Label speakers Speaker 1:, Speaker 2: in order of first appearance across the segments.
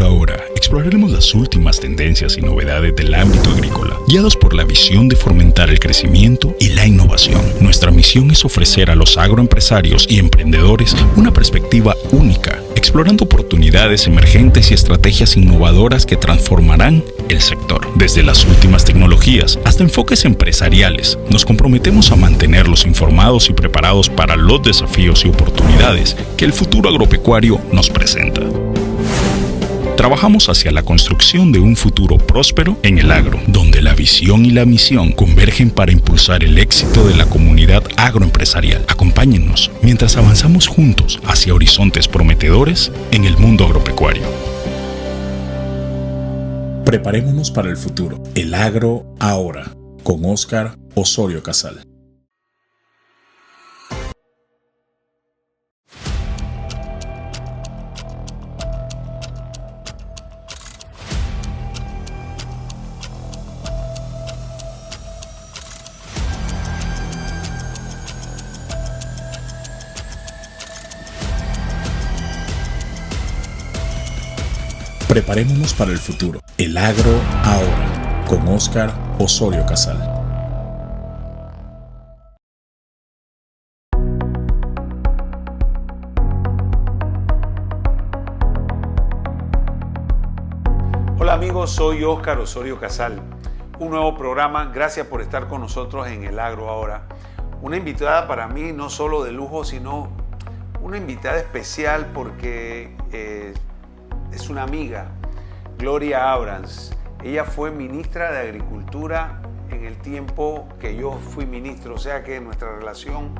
Speaker 1: Agro Ahora exploraremos las últimas tendencias y novedades del ámbito agrícola, guiados por la visión de fomentar el crecimiento y la innovación. Nuestra misión es ofrecer a los agroempresarios y emprendedores una perspectiva única, explorando oportunidades emergentes y estrategias innovadoras que transformarán el sector. Desde las últimas tecnologías hasta enfoques empresariales, nos comprometemos a mantenerlos informados y preparados para los desafíos y oportunidades que el futuro agropecuario nos presenta. Trabajamos hacia la construcción de un futuro próspero en el agro, donde la visión y la misión convergen para impulsar el éxito de la comunidad agroempresarial. Acompáñennos mientras avanzamos juntos hacia horizontes prometedores en el mundo agropecuario. Preparémonos para el futuro. El Agro Ahora, con Óscar Osorio Casal. Preparémonos para el futuro. El Agro Ahora, con Óscar Osorio Casal.
Speaker 2: Hola amigos, soy Óscar Osorio Casal. Un nuevo programa, gracias por estar con nosotros en El Agro Ahora. Una invitada para mí no solo de lujo, sino una invitada especial porque es una amiga, Gloria Abrams. Ella fue ministra de Agricultura en el tiempo que yo fui ministro, o sea que nuestra relación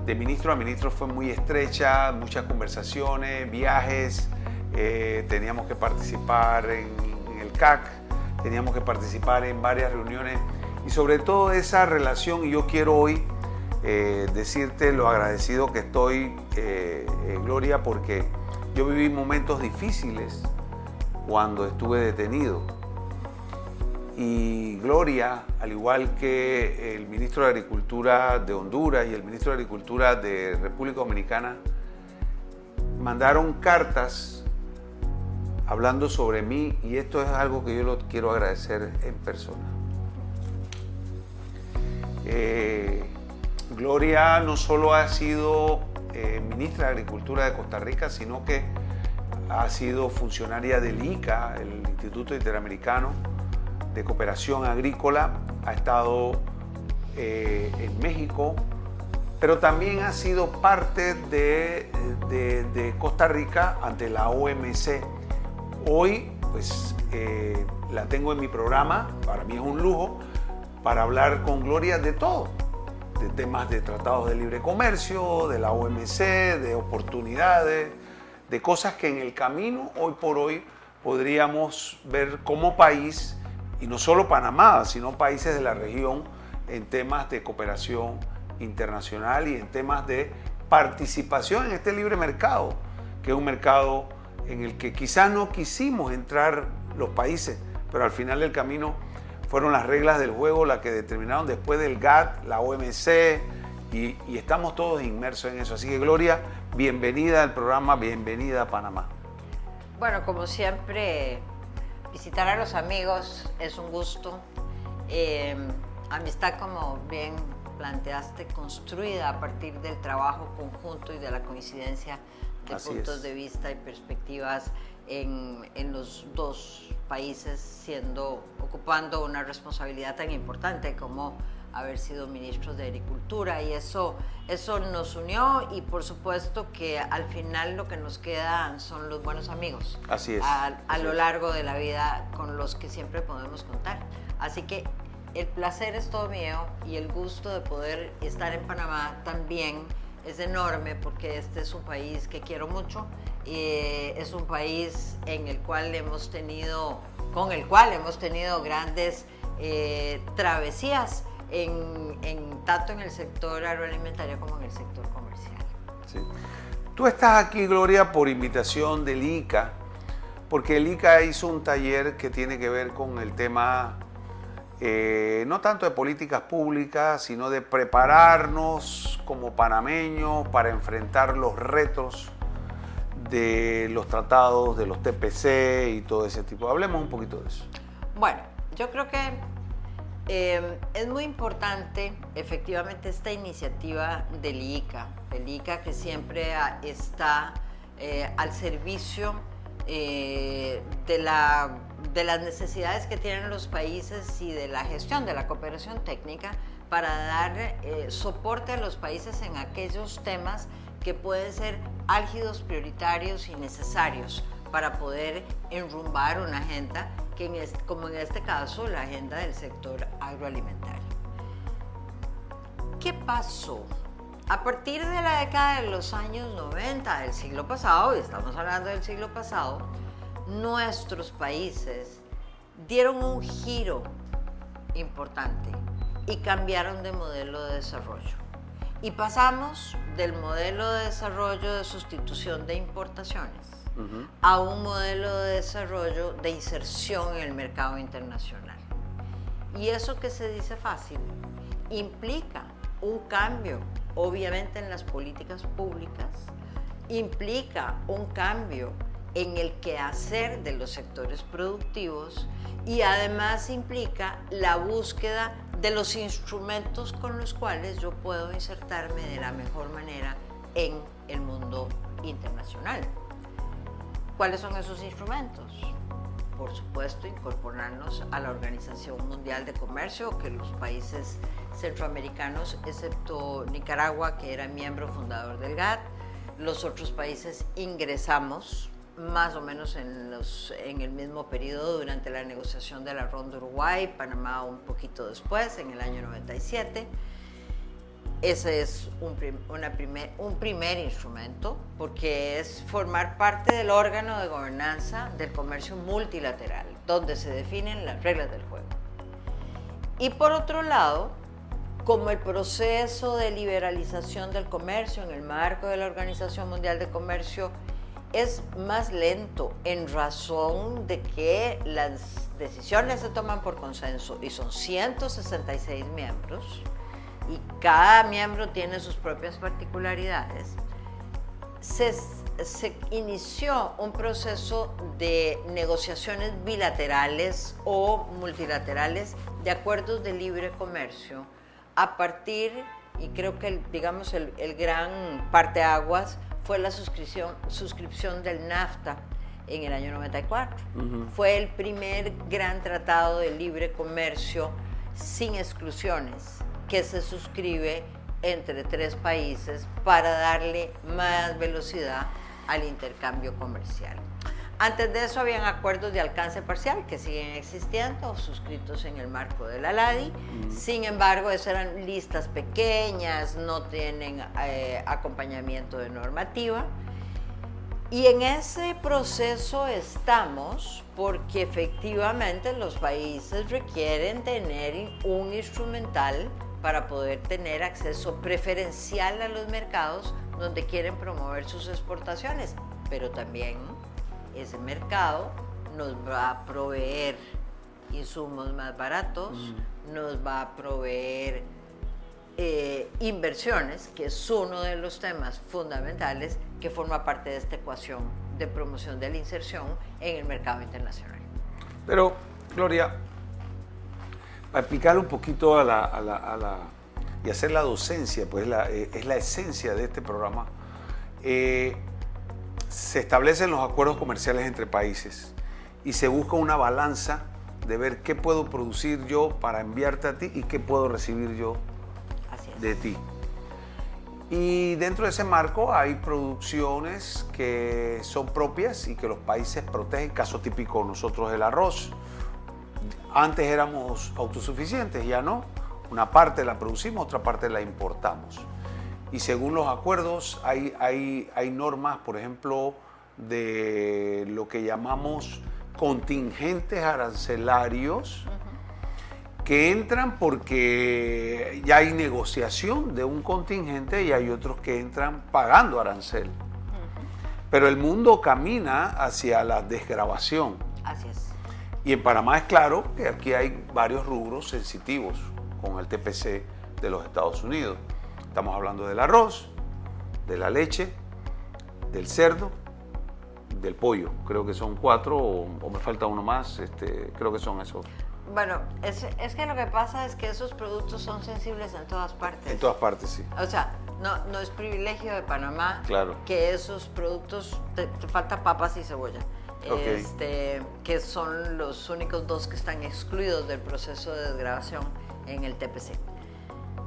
Speaker 2: de ministro a ministro fue muy estrecha, muchas conversaciones, viajes, teníamos que participar en el CAC, teníamos que participar en varias reuniones y sobre todo esa relación, y yo quiero hoy decirte lo agradecido que estoy, Gloria, porque yo viví momentos difíciles cuando estuve detenido. Y Gloria, al igual que el ministro de Agricultura de Honduras y el ministro de Agricultura de República Dominicana, mandaron cartas hablando sobre mí, y esto es algo que yo lo quiero agradecer en persona. Gloria no solo ha sido ministra de Agricultura de Costa Rica, sino que ha sido funcionaria del ICA, el Instituto Interamericano de Cooperación Agrícola, ha estado en México, pero también ha sido parte de Costa Rica ante la OMC. Hoy, pues, la tengo en mi programa, para mí es un lujo, para hablar con Gloria de todo, de temas de tratados de libre comercio, de la OMC, de oportunidades, de cosas que en el camino, hoy por hoy, podríamos ver como país, y no solo Panamá, sino países de la región, en temas de cooperación internacional y en temas de participación en este libre mercado, que es un mercado en el que quizás no quisimos entrar los países, pero al final del camino fueron las reglas del juego las que determinaron después del GATT, la OMC, y estamos todos inmersos en eso. Así que Gloria, bienvenida al programa, bienvenida a Panamá.
Speaker 3: Bueno, como siempre, visitar a los amigos es un gusto. Amistad, como bien planteaste, construida a partir del trabajo conjunto y de la coincidencia de puntos de vista y perspectivas en los dos países, ocupando una responsabilidad tan importante como haber sido ministros de Agricultura, y eso nos unió, y por supuesto que al final lo que nos queda son los buenos amigos.
Speaker 2: Así es.
Speaker 3: A lo largo de la vida, con los que siempre podemos contar. Así que el placer es todo mío, y el gusto de poder estar en Panamá también es enorme, porque este es un país que quiero mucho, es un país con el cual hemos tenido grandes travesías, tanto en el sector agroalimentario como en el sector comercial.
Speaker 2: Sí. Tú estás aquí, Gloria, por invitación del ICA, porque el ICA hizo un taller que tiene que ver con el tema no tanto de políticas públicas, sino de prepararnos como panameños para enfrentar los retos de los tratados, de los TPC y todo ese tipo. Hablemos un poquito de eso.
Speaker 3: Bueno, yo creo que es muy importante efectivamente esta iniciativa del ICA que siempre está al servicio de las necesidades que tienen los países y de la gestión de la cooperación técnica para dar soporte a los países en aquellos temas que pueden ser álgidos, prioritarios y necesarios para poder enrumbar una agenda, como en este caso la agenda del sector agroalimentario. ¿Qué pasó? A partir de la década de los años 90 del siglo pasado, y estamos hablando del siglo pasado, nuestros países dieron un giro importante y cambiaron de modelo de desarrollo. Y pasamos del modelo de desarrollo de sustitución de importaciones a un modelo de desarrollo de inserción en el mercado internacional. Y eso que se dice fácil implica un cambio, obviamente, en las políticas públicas, implica un cambio en el quehacer de los sectores productivos y además implica la búsqueda de los instrumentos con los cuales yo puedo insertarme de la mejor manera en el mundo internacional. ¿Cuáles son esos instrumentos? Por supuesto, incorporarnos a la Organización Mundial de Comercio, que los países centroamericanos, excepto Nicaragua, que era miembro fundador del GATT, los otros países ingresamos más o menos en el mismo periodo durante la negociación de la Ronda Uruguay, Panamá un poquito después, en el año 97. Ese es un primer instrumento, porque es formar parte del órgano de gobernanza del comercio multilateral, donde se definen las reglas del juego. Y por otro lado, como el proceso de liberalización del comercio en el marco de la Organización Mundial de Comercio es más lento en razón de que las decisiones se toman por consenso y son 166 miembros y cada miembro tiene sus propias particularidades, se inició un proceso de negociaciones bilaterales o multilaterales de acuerdos de libre comercio a partir, y creo que el gran parteaguas fue la suscripción del NAFTA en el año 94. Fue el primer gran tratado de libre comercio sin exclusiones que se suscribe entre 3 países para darle más velocidad al intercambio comercial. Antes de eso habían acuerdos de alcance parcial que siguen existiendo, suscritos en el marco de la LADI. Sin embargo, esas eran listas pequeñas, no tienen acompañamiento de normativa. Y en ese proceso estamos porque efectivamente los países requieren tener un instrumental para poder tener acceso preferencial a los mercados donde quieren promover sus exportaciones, pero también ese mercado nos va a proveer insumos más baratos, nos va a proveer inversiones, que es uno de los temas fundamentales que forma parte de esta ecuación de promoción de la inserción en el mercado internacional.
Speaker 2: Pero, Gloria, para explicar un poquito y hacer la docencia, pues es la esencia de este programa. Se establecen los acuerdos comerciales entre países y se busca una balanza de ver qué puedo producir yo para enviarte a ti y qué puedo recibir yo de ti. Y dentro de ese marco hay producciones que son propias y que los países protegen. Caso típico nosotros, el arroz. Antes éramos autosuficientes, ya no. Una parte la producimos, otra parte la importamos. Y según los acuerdos hay normas, por ejemplo, de lo que llamamos contingentes arancelarios, que entran porque ya hay negociación de un contingente y hay otros que entran pagando arancel. Pero el mundo camina hacia la desgravación.
Speaker 3: Así es.
Speaker 2: Y en Panamá es claro que aquí hay varios rubros sensitivos con el TPC de los Estados Unidos. Estamos hablando del arroz, de la leche, del cerdo del pollo. Creo que son 4 o me falta uno más, creo que son esos.
Speaker 3: Bueno, es que lo que pasa es que esos productos son sensibles en todas partes.
Speaker 2: En todas partes, sí.
Speaker 3: O sea, no es privilegio de Panamá,
Speaker 2: claro,
Speaker 3: que esos productos, te falta papas y cebolla,
Speaker 2: okay,
Speaker 3: que son los únicos 2 que están excluidos del proceso de desgravación en el TPC.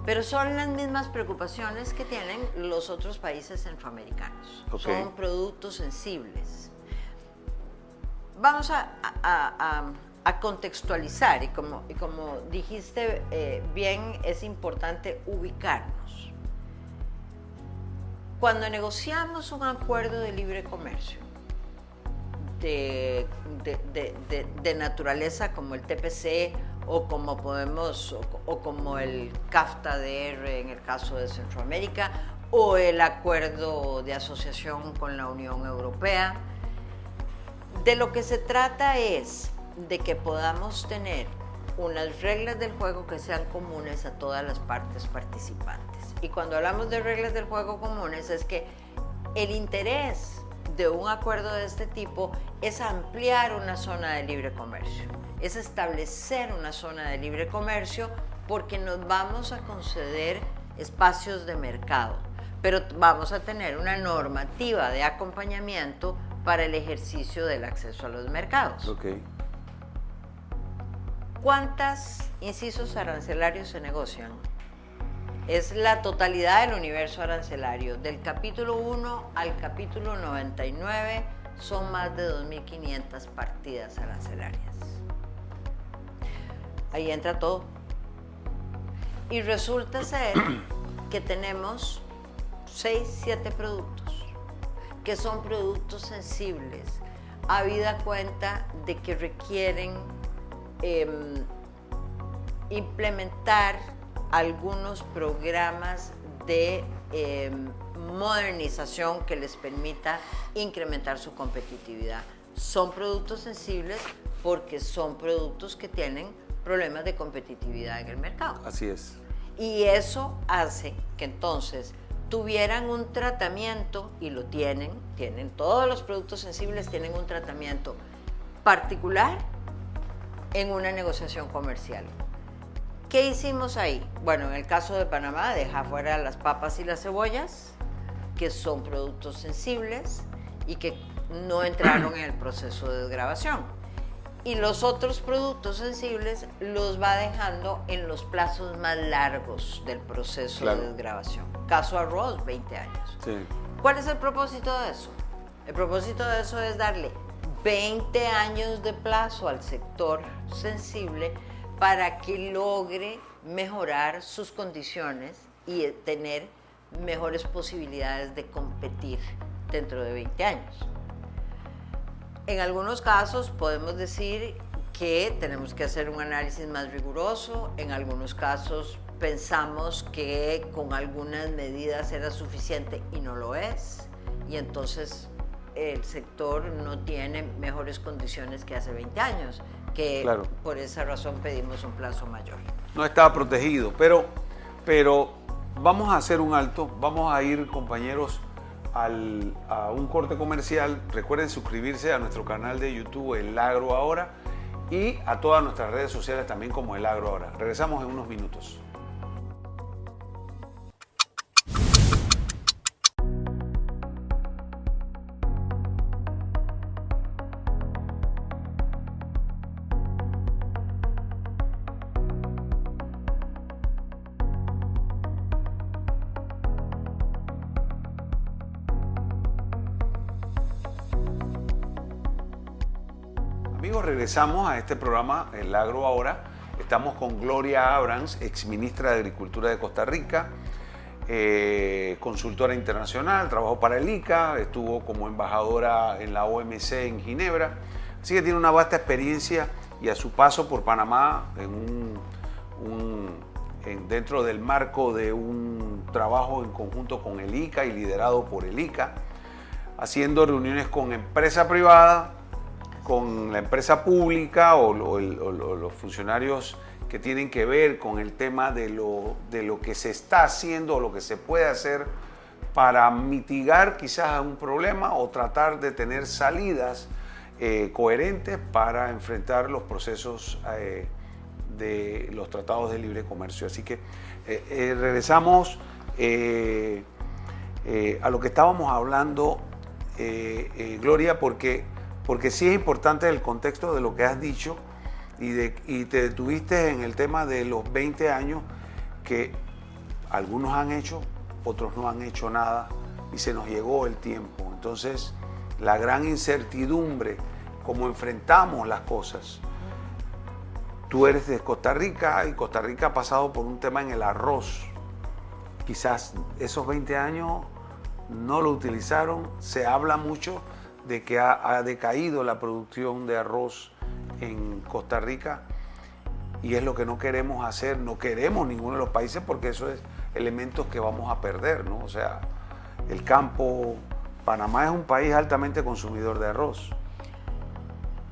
Speaker 3: Pero son las mismas preocupaciones que tienen los otros países centroamericanos.
Speaker 2: Okay.
Speaker 3: Son productos sensibles. Vamos a contextualizar y como dijiste bien, es importante ubicarnos. Cuando negociamos un acuerdo de libre comercio de naturaleza como el TPC o como como el CAFTA-DR en el caso de Centroamérica o el acuerdo de asociación con la Unión Europea, de lo que se trata es de que podamos tener unas reglas del juego que sean comunes a todas las partes participantes. Y cuando hablamos de reglas del juego comunes es que el interés de un acuerdo de este tipo es ampliar una zona de libre comercio, es establecer una zona de libre comercio porque nos vamos a conceder espacios de mercado, pero vamos a tener una normativa de acompañamiento para el ejercicio del acceso a los mercados.
Speaker 2: Okay.
Speaker 3: ¿Cuántos incisos arancelarios se negocian? Es la totalidad del universo arancelario. Del capítulo 1 al capítulo 99 son más de 2.500 partidas arancelarias. Ahí entra todo. Y resulta ser que tenemos 6, 7 productos que son productos sensibles, habida cuenta de que requieren implementar algunos programas de modernización que les permita incrementar su competitividad. Son productos sensibles porque son productos que tienen problemas de competitividad en el mercado.
Speaker 2: Así es.
Speaker 3: Y eso hace que entonces tuvieran un tratamiento, y lo tienen todos los productos sensibles tienen un tratamiento particular en una negociación comercial. ¿Qué hicimos ahí? Bueno, en el caso de Panamá, deja fuera las papas y las cebollas, que son productos sensibles y que no entraron en el proceso de desgravación. Y los otros productos sensibles los va dejando en los plazos más largos del proceso de desgravación. Caso arroz, 20 años.
Speaker 2: Sí.
Speaker 3: ¿Cuál es el propósito de eso? El propósito de eso es darle 20 años de plazo al sector sensible para que logre mejorar sus condiciones y tener mejores posibilidades de competir dentro de 20 años. En algunos casos podemos decir que tenemos que hacer un análisis más riguroso, en algunos casos pensamos que con algunas medidas era suficiente y no lo es, y entonces el sector no tiene mejores condiciones que hace 20 años, que claro, por esa razón pedimos un plazo mayor.
Speaker 2: No estaba protegido, pero vamos a hacer un alto, vamos a ir, compañeros, a un corte comercial. Recuerden suscribirse a nuestro canal de YouTube El Agro Ahora y a todas nuestras redes sociales también como El Agro Ahora. Regresamos en unos minutos. Amigos, regresamos a este programa, El Agro Ahora. Estamos con Gloria Abrams, exministra de Agricultura de Costa Rica, consultora internacional, trabajó para el ICA, estuvo como embajadora en la OMC en Ginebra, así que tiene una vasta experiencia y a su paso por Panamá, dentro del marco de un trabajo en conjunto con el ICA y liderado por el ICA, haciendo reuniones con empresa privada, con la empresa pública o los funcionarios que tienen que ver con el tema de lo que se está haciendo o lo que se puede hacer para mitigar quizás un problema o tratar de tener salidas coherentes para enfrentar los procesos de los tratados de libre comercio. Así que regresamos a lo que estábamos hablando, Gloria, porque sí es importante el contexto de lo que has dicho y te detuviste en el tema de los 20 años que algunos han hecho, otros no han hecho nada y se nos llegó el tiempo. Entonces, la gran incertidumbre, cómo enfrentamos las cosas. Tú eres de Costa Rica y Costa Rica ha pasado por un tema en el arroz. Quizás esos 20 años no lo utilizaron. Se habla mucho de que ha decaído la producción de arroz en Costa Rica y es lo que no queremos hacer. No queremos ninguno de los países porque eso es elementos que vamos a perder, ¿no? O sea, el campo, Panamá es un país altamente consumidor de arroz.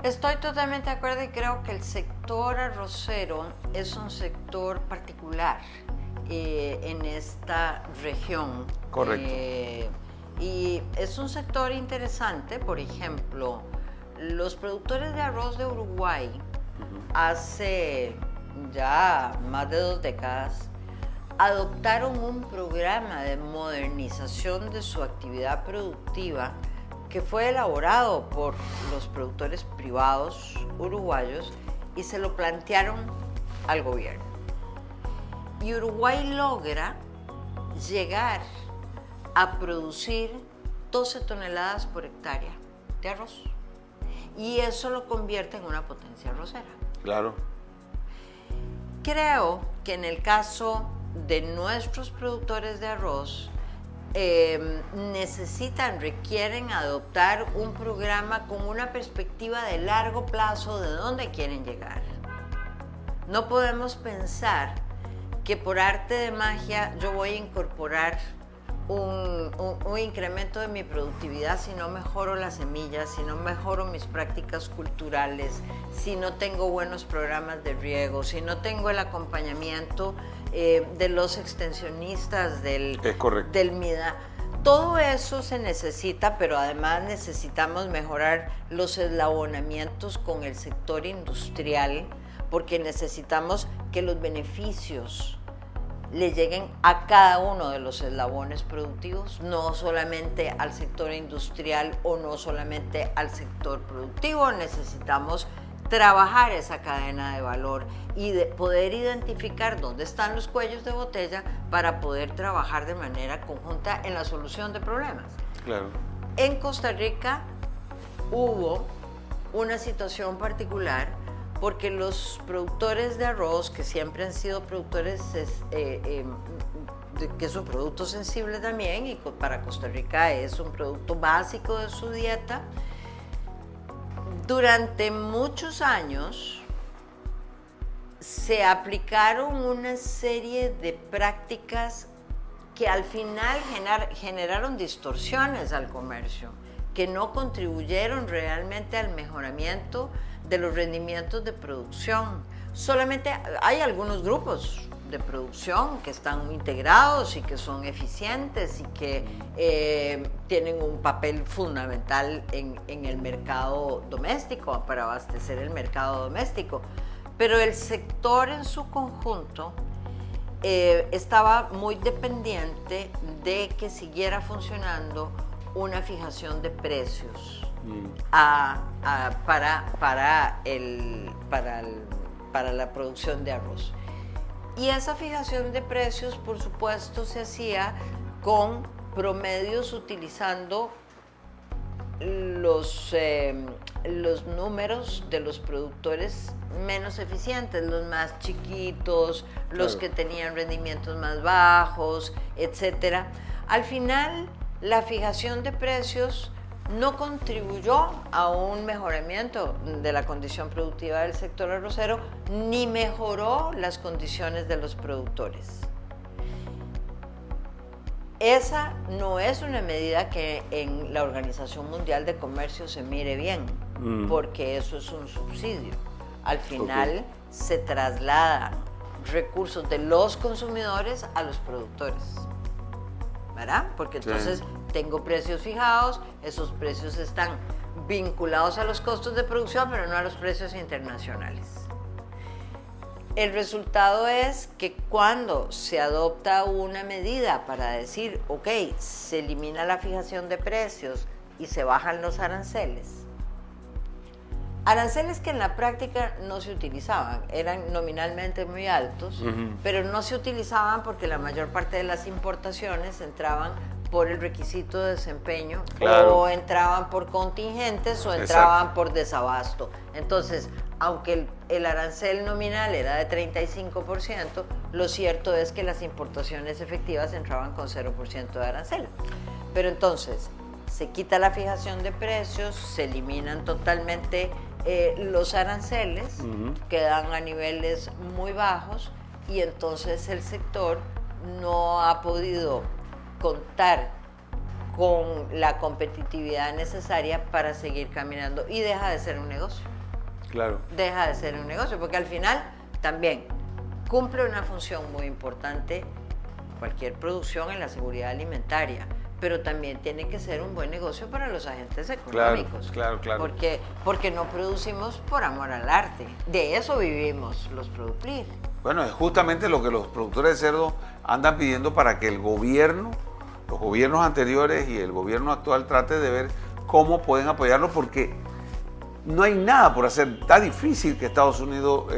Speaker 3: Estoy totalmente de acuerdo y creo que el sector arrocero es un sector particular en esta región.
Speaker 2: Correcto.
Speaker 3: Y es un sector interesante. Por ejemplo, los productores de arroz de Uruguay hace ya más de 2 décadas adoptaron un programa de modernización de su actividad productiva que fue elaborado por los productores privados uruguayos y se lo plantearon al gobierno. Y Uruguay logra llegar a producir 12 toneladas por hectárea de arroz. Y eso lo convierte en una potencia arrocera.
Speaker 2: Claro.
Speaker 3: Creo que en el caso de nuestros productores de arroz, requieren adoptar un programa con una perspectiva de largo plazo de dónde quieren llegar. No podemos pensar que por arte de magia yo voy a incorporar un incremento de mi productividad si no mejoro las semillas, si no mejoro mis prácticas culturales, si no tengo buenos programas de riego, si no tengo el acompañamiento de los extensionistas del MIDA. Todo eso se necesita, pero además necesitamos mejorar los eslabonamientos con el sector industrial, porque necesitamos que los beneficios le lleguen a cada uno de los eslabones productivos, no solamente al sector industrial o no solamente al sector productivo. Necesitamos trabajar esa cadena de valor y de poder identificar dónde están los cuellos de botella para poder trabajar de manera conjunta en la solución de problemas.
Speaker 2: Claro.
Speaker 3: En Costa Rica hubo una situación particular porque los productores de arroz, que siempre han sido productores que es un producto sensible también, y para Costa Rica es un producto básico de su dieta, durante muchos años se aplicaron una serie de prácticas que al final generaron distorsiones al comercio, que no contribuyeron realmente al mejoramiento de los rendimientos de producción. Solamente hay algunos grupos de producción que están integrados y que son eficientes y que tienen un papel fundamental en el mercado doméstico, para abastecer el mercado doméstico. Pero el sector en su conjunto estaba muy dependiente de que siguiera funcionando una fijación de precios para la producción de arroz. Y esa fijación de precios, por supuesto, se hacía con promedios utilizando los números de los productores menos eficientes, los más chiquitos, los que tenían rendimientos más bajos, etc. Al final, la fijación de precios no contribuyó a un mejoramiento de la condición productiva del sector arrocero, ni mejoró las condiciones de los productores. Esa no es una medida que en la Organización Mundial de Comercio se mire bien, porque eso es un subsidio. Al final se trasladan recursos de los consumidores a los productores. ¿verdad? Porque entonces tengo precios fijados, esos precios están vinculados a los costos de producción, pero no a los precios internacionales. El resultado es que cuando se adopta una medida para decir, ok, se elimina la fijación de precios y se bajan los aranceles que en la práctica no se utilizaban, eran nominalmente muy altos, pero no se utilizaban porque la mayor parte de las importaciones entraban por el requisito de desempeño, o entraban por contingentes o entraban por desabasto. Entonces, aunque el arancel nominal era de 35%, lo cierto es que las importaciones efectivas entraban con 0% de arancel. Pero entonces, se quita la fijación de precios, se eliminan totalmente los aranceles, quedan a niveles muy bajos, y entonces el sector no ha podido contar con la competitividad necesaria para seguir caminando, y deja de ser un negocio.
Speaker 2: Claro.
Speaker 3: Deja de ser un negocio, porque al final también cumple una función muy importante cualquier producción en la seguridad alimentaria, pero también tiene que ser un buen negocio para los agentes económicos.
Speaker 2: Claro.
Speaker 3: Porque no producimos por amor al arte. De eso vivimos los Produplir.
Speaker 2: Bueno, es justamente lo que los productores de cerdo andan pidiendo para que el gobierno, los gobiernos anteriores y el gobierno actual trate de ver cómo pueden apoyarlo, porque no hay nada por hacer. Está difícil que Estados Unidos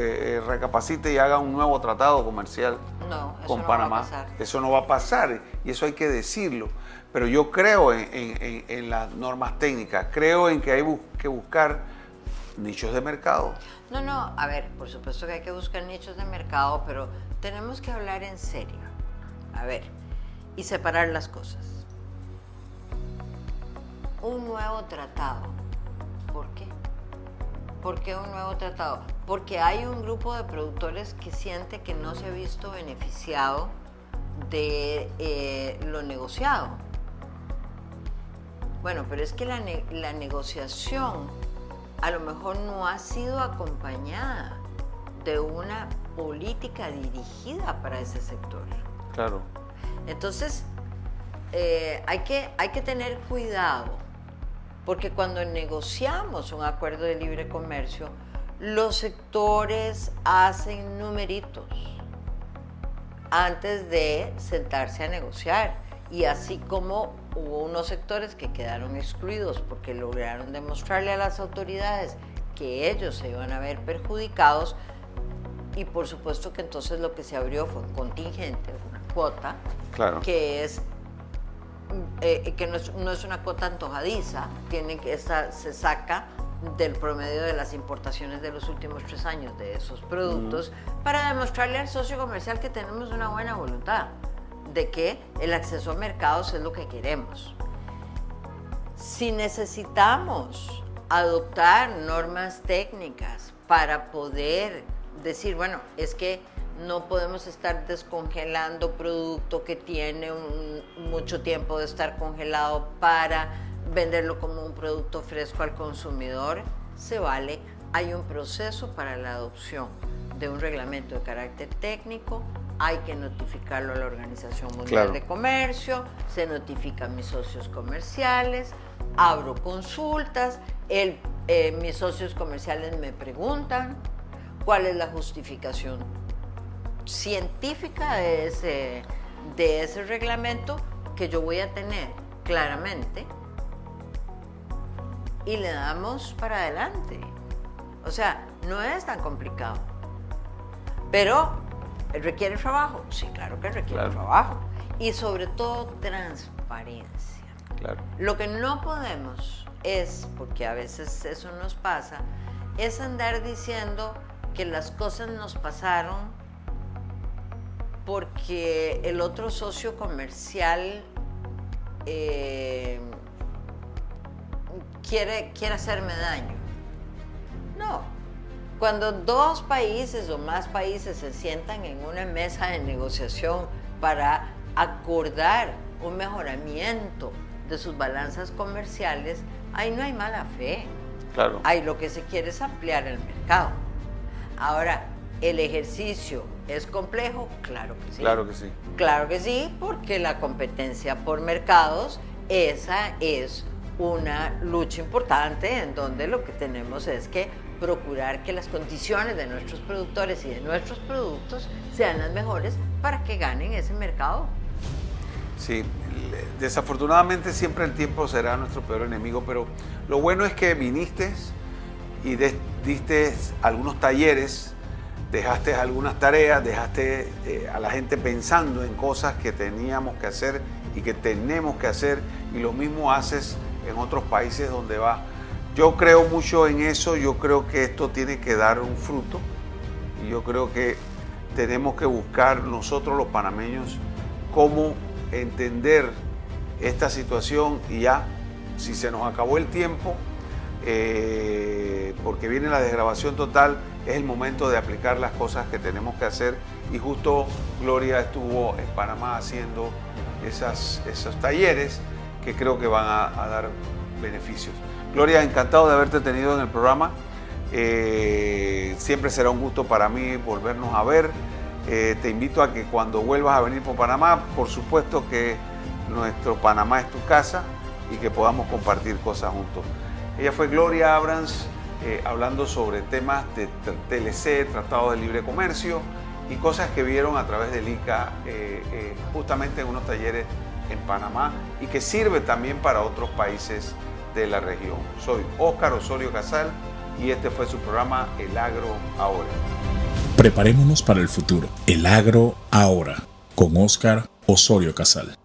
Speaker 2: recapacite y haga un nuevo tratado comercial con Panamá. Eso no va a pasar, y eso hay que decirlo. Pero yo creo en las normas técnicas, creo en que hay que buscar nichos de mercado.
Speaker 3: No, a ver, por supuesto que hay que buscar nichos de mercado, pero tenemos que hablar en serio. A ver, y separar las cosas. Un nuevo tratado. ¿Por qué? ¿Por qué un nuevo tratado? Porque hay un grupo de productores que siente que no se ha visto beneficiado de lo negociado. Bueno, pero es que la negociación a lo mejor no ha sido acompañada de una política dirigida para ese sector.
Speaker 2: Claro.
Speaker 3: Entonces, hay que tener cuidado, porque cuando negociamos un acuerdo de libre comercio, los sectores hacen numeritos antes de sentarse a negociar, y así como hubo unos sectores que quedaron excluidos porque lograron demostrarle a las autoridades que ellos se iban a ver perjudicados, y por supuesto que entonces lo que se abrió fue un contingente, una cuota, que es que no es una cuota antojadiza, se saca del promedio de las importaciones de los últimos 3 años de esos productos, para demostrarle al socio comercial que tenemos una buena voluntad, de que el acceso a mercados es lo que queremos. Si necesitamos adoptar normas técnicas para poder decir, bueno, es que no podemos estar descongelando producto que tiene mucho tiempo de estar congelado para venderlo como un producto fresco al consumidor, se vale. Hay un proceso para la adopción de un reglamento de carácter técnico, hay que notificarlo a la Organización Mundial de Comercio, se notifica a mis socios comerciales, abro consultas, mis socios comerciales me preguntan cuál es la justificación científica de ese reglamento, que yo voy a tener claramente, y le damos para adelante. O sea, no es tan complicado. Pero, ¿requiere trabajo? Sí, claro que requiere trabajo. Y sobre todo, transparencia. Lo que no podemos es, porque a veces eso nos pasa, es andar diciendo que las cosas nos pasaron porque el otro socio comercial quiere hacerme daño. No. Cuando 2 países o más países se sientan en una mesa de negociación para acordar un mejoramiento de sus balanzas comerciales, ahí no hay mala fe. Ahí lo que se quiere es ampliar el mercado. Ahora, ¿El ejercicio es complejo? Claro que sí.
Speaker 2: Claro que sí.
Speaker 3: Claro que sí, porque la competencia por mercados, esa es una lucha importante en donde lo que tenemos es que procurar que las condiciones de nuestros productores y de nuestros productos sean las mejores para que ganen ese mercado.
Speaker 2: Sí, desafortunadamente siempre el tiempo será nuestro peor enemigo, pero lo bueno es que viniste y diste algunos talleres, dejaste algunas tareas, dejaste a la gente pensando en cosas que teníamos que hacer y que tenemos que hacer, y lo mismo haces en otros países donde vas. Yo creo mucho en eso, yo creo que esto tiene que dar un fruto, y yo creo que tenemos que buscar nosotros los panameños cómo entender esta situación, y ya, si se nos acabó el tiempo, porque viene la desgrabación total, es el momento de aplicar las cosas que tenemos que hacer, y justo Gloria estuvo en Panamá haciendo esos talleres que creo que van a dar beneficios. Gloria, encantado de haberte tenido en el programa. Siempre será un gusto para mí volvernos a ver. Te invito a que cuando vuelvas a venir por Panamá, por supuesto que nuestro Panamá es tu casa y que podamos compartir cosas juntos. Ella fue Gloria Abrams, hablando sobre temas de TLC, Tratado de Libre Comercio, y cosas que vieron a través del ICA justamente en unos talleres en Panamá, y que sirve también para otros países de la región. Soy Óscar Osorio Casal y este fue su programa El Agro Ahora.
Speaker 1: Preparémonos para el futuro. El Agro Ahora, con Óscar Osorio Casal.